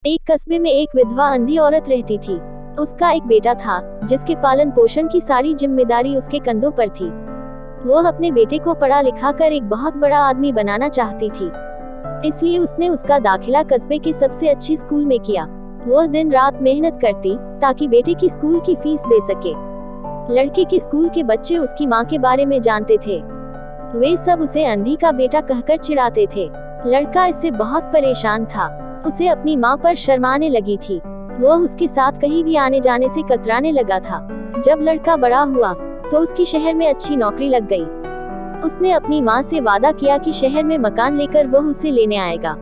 एक कस्बे में एक विधवा अंधी औरत रहती थी। उसका एक बेटा था जिसके पालन पोषण की सारी जिम्मेदारी उसके कंधों पर थी। वह अपने बेटे को पढ़ा लिखा कर एक बहुत बड़ा आदमी बनाना चाहती थी, इसलिए उसने उसका दाखिला कस्बे के सबसे अच्छे स्कूल में किया। वह दिन रात मेहनत करती ताकि बेटे की स्कूल की फीस दे सके। लड़के के स्कूल के बच्चे उसकी माँ के बारे में जानते थे। वे सब उसे अंधी का बेटा कहकर चिढ़ाते थे। लड़का इससे बहुत परेशान था। उसे अपनी माँ पर शर्माने लगी थी। वह उसके साथ कहीं भी आने जाने से कतराने लगा था। जब लड़का बड़ा हुआ तो उसकी शहर में अच्छी नौकरी लग गई। उसने अपनी माँ से वादा किया कि शहर में मकान लेकर वह उसे लेने आएगा,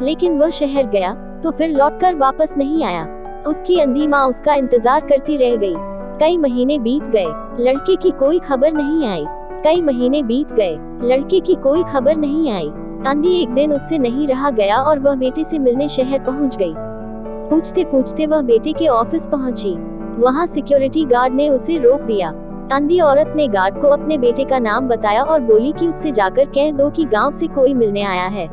लेकिन वह शहर गया तो फिर लौटकर वापस नहीं आया। उसकी अंधी माँ उसका इंतजार करती रह गई। कई महीने बीत गए, लड़के की कोई खबर नहीं आई। कई महीने बीत गए, लड़के की कोई खबर नहीं आई। अंधी एक दिन उससे नहीं रहा गया और वह बेटे से मिलने शहर पहुंच गई। पूछते पूछते वह बेटे के ऑफिस पहुंची। वहां सिक्योरिटी गार्ड ने उसे रोक दिया। अंधी औरत ने गार्ड को अपने बेटे का नाम बताया और बोली कि उससे जाकर कह दो कि गांव से कोई मिलने आया है।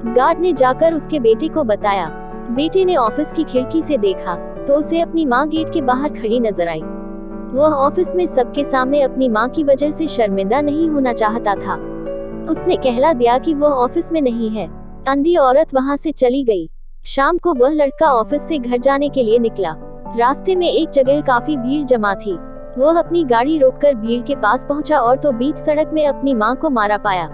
गार्ड ने जाकर उसके बेटे को बताया। बेटे ने ऑफिस की खिड़की से देखा तो उसे अपनी माँ गेट के बाहर खड़ी नजर आई। वह ऑफिस में सबके सामने अपनी माँ की वजह से शर्मिंदा नहीं होना चाहता था। उसने कहला दिया कि वह ऑफिस में नहीं है। अंधी औरत वहां से चली गई। शाम को वह लड़का ऑफिस से घर जाने के लिए निकला। रास्ते में एक जगह काफी भीड़ जमा थी। वह अपनी गाड़ी रोककर भीड़ के पास पहुंचा और तो बीच सड़क में अपनी माँ को मारा पाया।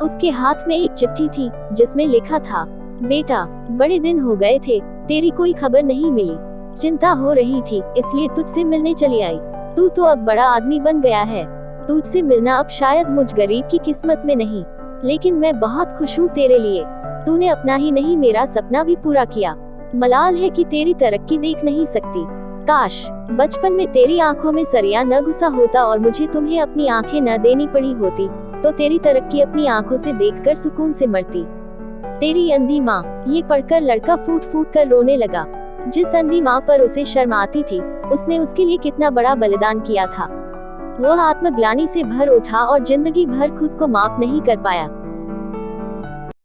उसके हाथ में एक चिट्ठी थी जिसमें लिखा था, बेटा, बड़े दिन हो गए थे, तेरी कोई खबर नहीं मिली। चिंता हो रही थी इसलिए तुझसे मिलने चली आई। तू तो अब बड़ा आदमी बन गया है। तुझसे मिलना अब शायद मुझ गरीब की किस्मत में नहीं, लेकिन मैं बहुत खुश हूँ तेरे लिए। तूने अपना ही नहीं मेरा सपना भी पूरा किया। मलाल है कि तेरी तरक्की देख नहीं सकती। काश बचपन में तेरी आंखों में सरिया न घुसा होता और मुझे तुम्हें अपनी आंखें न देनी पड़ी होती, तो तेरी तरक्की अपनी आंखों से देखकर सुकून से मरती। तेरी अंधी माँ। ये पढ़कर लड़का फूट फूट कर रोने लगा। जिस अंधी माँ पर उसे शर्म आती थी, उसने उसके लिए कितना बड़ा बलिदान किया था। वह आत्मग्लानि से भर उठा और जिंदगी भर खुद को माफ नहीं कर पाया।